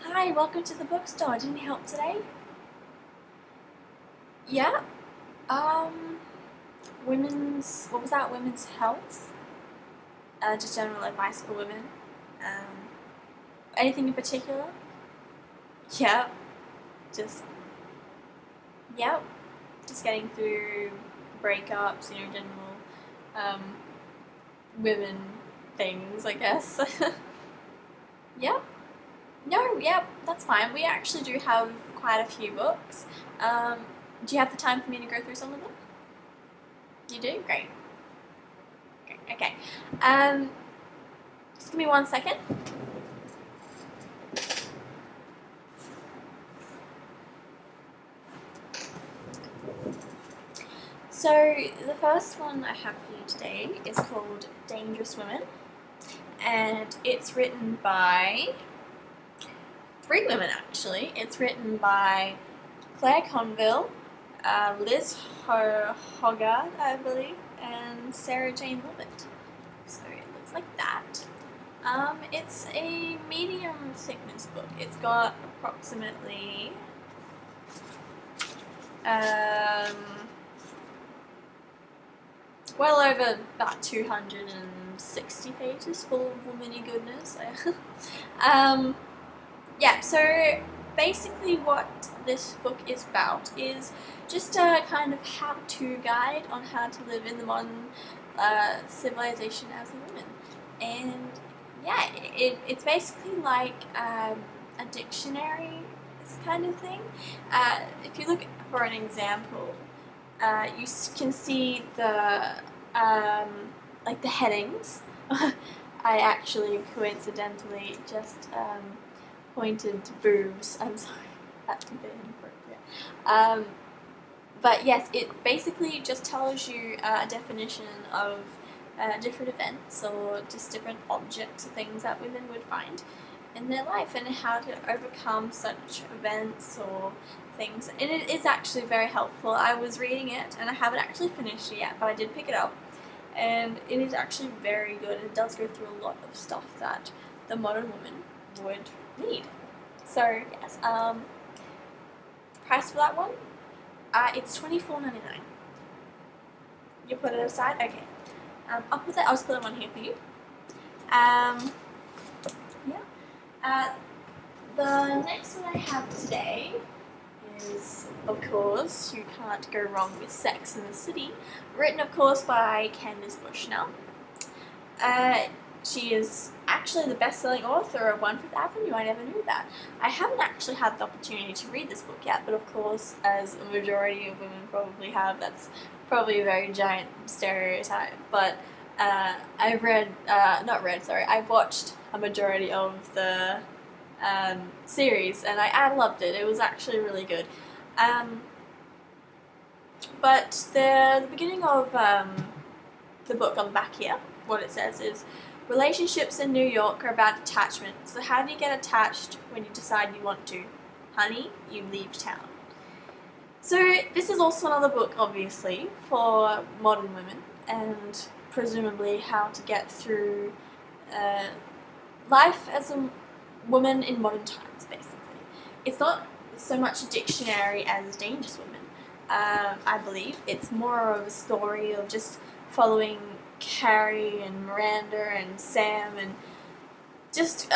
Hi, welcome to the bookstore. Do you need help today? Yeah. Um, what was that? Women's health? Just general advice for women. Um, Anything in particular? Yeah. Just, yeah. Just getting through breakups, general, um, women things, I guess. Yeah. No, yeah, that's fine. We actually do have quite a few books. Um, do you have the time for me to go through some of them? You do? Great. Great. Okay. Um, just give me 1 second. So the first one I have for you today is called Dangerous Women, and it's written by three women actually. It's written by Claire Conville, Liz Hogarth, I believe, and Sarah Jane Lovett. So it looks like that. It's a medium thickness book. It's got approximately um, well over about 260 pages full of womanly goodness. um, yeah, so basically what this book is about is just a kind of how-to guide on how to live in the modern civilization as a woman. And yeah, it's basically like a dictionary kind of thing. If you look for an example, you can see the like the headings. I actually coincidentally just pointed to boobs. I'm sorry, that's a bit inappropriate. But yes, it basically just tells you a definition of different events or just different objects or things that women would find in their life and how to overcome such events or things. And it is actually very helpful. I was reading it and I haven't actually finished it yet, but I did pick it up. And it is actually very good. It does go through a lot of stuff that the modern woman would need. So yes, price for that one, it's $24.99. You put it aside, okay. I'll just put that one here for you. Yeah. The next one I have today is, of course, you can't go wrong with Sex in the City, written, of course, by Candace Bushnell. She is actually the best-selling author of One Fifth Avenue. I never knew that. I haven't actually had the opportunity to read this book yet, but of course, as a majority of women probably have, that's probably a very giant stereotype. But I've watched a majority of the series, and I loved it. It was actually really good. But the beginning of the book on the back here, what it says is, relationships in New York are about attachment. So how do you get attached when you decide you want to? Honey, you leave town. So this is also another book, obviously, for modern women and presumably how to get through life as a woman in modern times, basically. It's not so much a dictionary as Dangerous Women, I believe. It's more of a story of just following Carrie and Miranda and Sam and just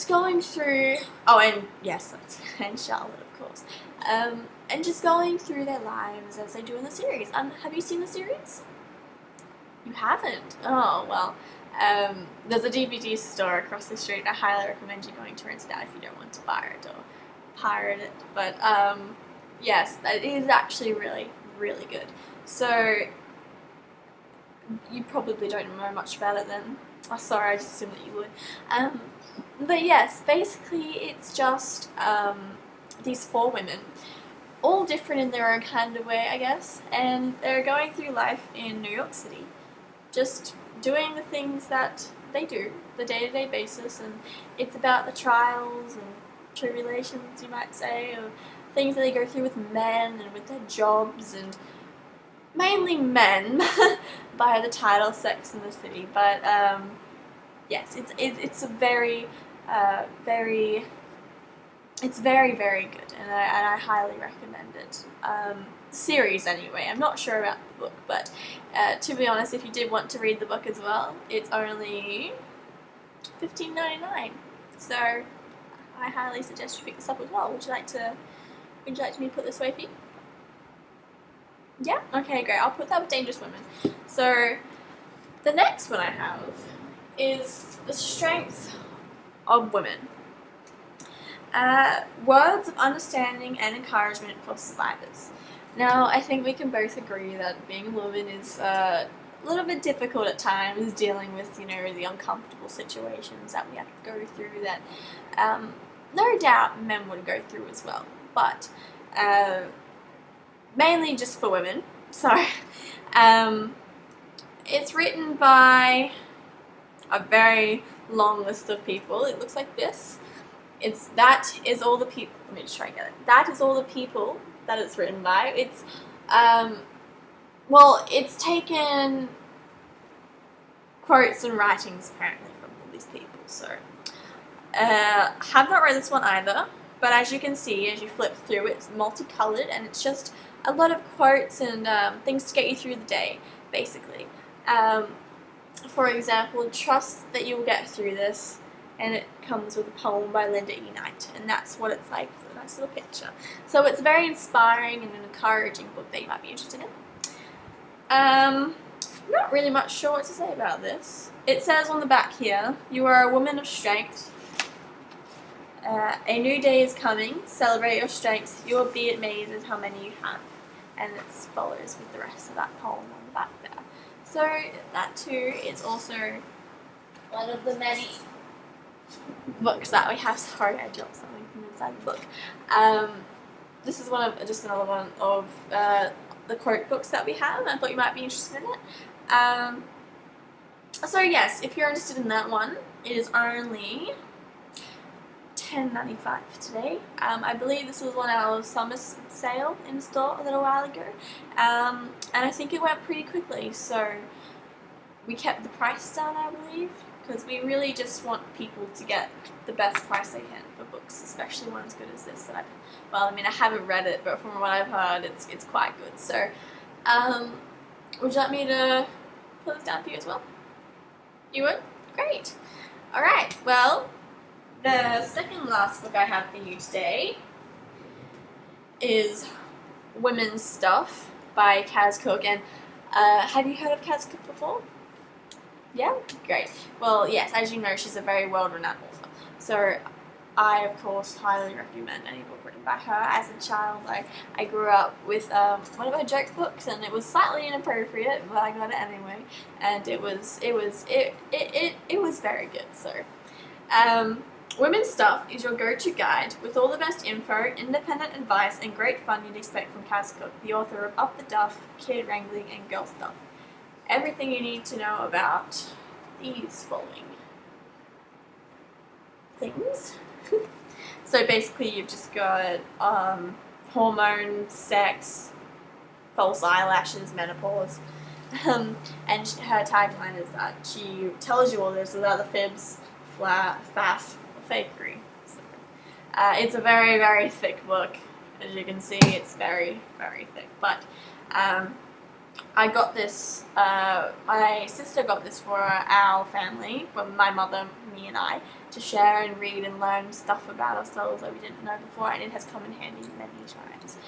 going through. Oh, and yes, and Charlotte, of course. And just going through their lives as they do in the series. Have you seen the series? You haven't? Oh well. There's a DVD store across the street. I highly recommend you going to rent it out if you don't want to buy it or pirate it. But yes, it is actually really, really good. So you probably don't know much about it then. Oh, sorry, I just assumed that you would. But yes, basically it's just these four women, all different in their own kind of way, I guess, and they're going through life in New York City, just doing the things that they do, the day-to-day basis, and it's about the trials and tribulations, you might say, of things that they go through with men and with their jobs, and mainly men by the title Sex in the City. But yes, it's a very It's very, very good, and I highly recommend it. Series anyway. I'm not sure about the book, but to be honest, if you did want to read the book as well, it's only $15.99. So I highly suggest you pick this up as well. Would you like me to put this away for you? Yeah? Okay, great. I'll put that with Dangerous Women. So the next one I have is The Strength of Women. Words of understanding and encouragement for survivors. Now, I think we can both agree that being a woman is a little bit difficult at times, dealing with, the uncomfortable situations that we have to go through that no doubt men would go through as well. But mainly just for women. So, it's written by a very long list of people. It looks like this. That is all the people. Let me just try and get it. That is all the people that it's written by. It's it's taken quotes and writings apparently from all these people. So, have not read this one either. But as you can see, as you flip through, it's multicolored and it's just a lot of quotes and things to get you through the day, basically. For example, trust that you will get through this. And it comes with a poem by Linda E. Knight, and that's what it's like with a nice little picture. So it's very inspiring and an encouraging book that you might be interested in. Not really much sure what to say about this. It says on the back here, you are a woman of strength. A new day is coming. Celebrate your strengths. You will be amazed at how many you have. And it follows with the rest of that poem on the back there. So that too is also one of the many books that we have. Sorry, I dropped something from inside the book. This is another one of the quote books that we have. I thought you might be interested in it. So yes, if you're interested in that one, it is only $10.95 today. I believe this was on our summer sale in the store a little while ago, and I think it went pretty quickly. So we kept the price down, I believe, because we really just want people to get the best price they can for books, especially one as good as this. I haven't read it, but from what I've heard, it's quite good. So, would you like me to put this down for you as well? You would? Great. All right. Well, the second last book I have for you today is Women's Stuff by Kaz Cook. And have you heard of Kaz Cook before? Yeah? Great. Well, yes, as you know, she's a very world-renowned author. So I, of course, highly recommend any book written by her. As a child, I grew up with one of her joke books, and it was slightly inappropriate, but I got it anyway. And it was very good. So, Women's Stuff is your go-to guide with all the best info, independent advice, and great fun you'd expect from Kaz Cook, the author of Up the Duff, Kid Wrangling, and Girl Stuff. Everything you need to know about these following things. So basically you've just got hormones, sex, false eyelashes, menopause, and her tagline is that she tells you all this without the fibs, faff, or fakery. So, it's a very, very thick book. As you can see, it's very, very thick. But I got this, my sister got this for our family, for my mother, me and I, to share and read and learn stuff about ourselves that we didn't know before, and it has come in handy many times.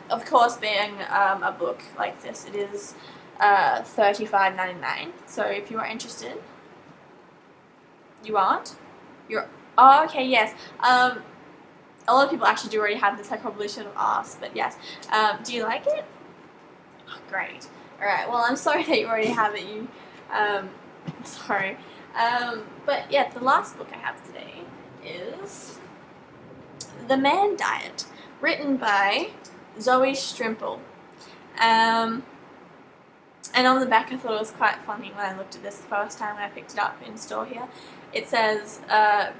Of course, being a book like this, it is $35.99, so if you are interested, you aren't? Oh, okay, yes. A lot of people actually do already have this. I probably should have asked, but yes. Do you like it? Oh, great. Alright, well, I'm sorry that you already have it. Sorry. But yeah, the last book I have today is The Man Diet, written by Zoe Strimple. And on the back, I thought it was quite funny when I looked at this the first time when I picked it up in store here. It says,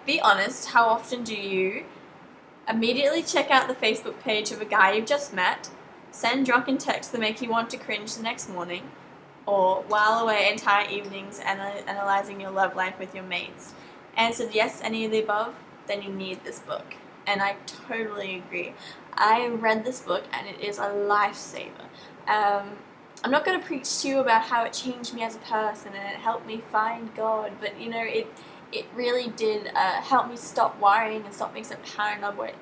be honest, how often do you immediately check out the Facebook page of a guy you've just met, send drunken texts that make you want to cringe the next morning, or while away entire evenings analyzing your love life with your mates? Answered yes, any of the above? Then you need this book. and I totally agree. I read this book and it is a lifesaver. I'm not going to preach to you about how it changed me as a person and it helped me find God, but you know, it really did help me stop worrying and stop being so paranoid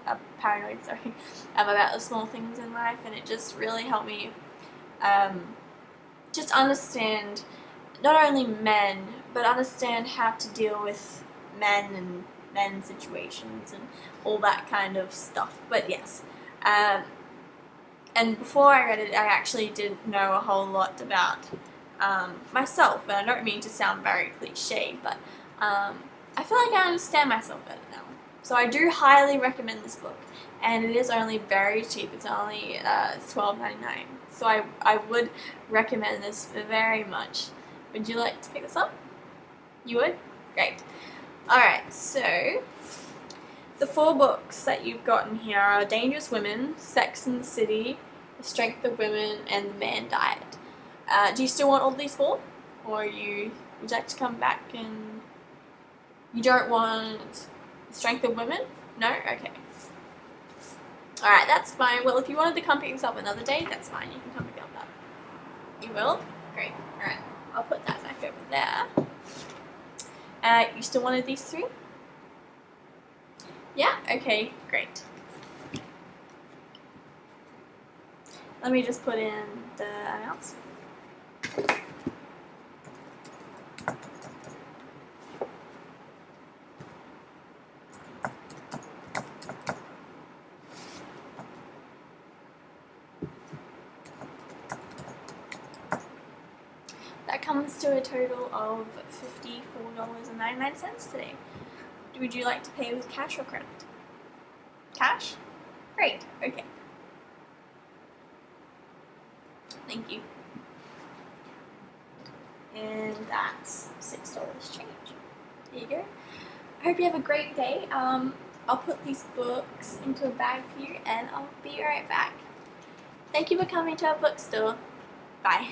about the small things in life, and it just really helped me just understand not only men, but understand how to deal with men and men's situations and all that kind of stuff. But yes, and before I read it, I actually didn't know a whole lot about myself, and I don't mean to sound very cliche, but I feel like I understand myself better now. So I do highly recommend this book, and it is only very cheap. It's only $12.99. So I would recommend this very much. Would you like to pick this up? You would? Great. Alright, so the 4 books that you've gotten here are Dangerous Women, Sex and the City, The Strength of Women, and The Man Diet. Do you still want all these 4? Or would you like to come back and you don't want The Strength of Women? No? Okay. Alright, that's fine. Well, if you wanted to come pick this up another day, that's fine. You can come pick up that. You will? Great. Alright, I'll put that back over there. You still wanted these 3? Yeah? Okay, great. Let me just put in the amounts. That comes to a total of $54.99 today. Would you like to pay with cash or credit? Cash? Great, okay. Thank you. And that's $6 change. There you go. I hope you have a great day. I'll put these books into a bag for you and I'll be right back. Thank you for coming to our bookstore. Bye.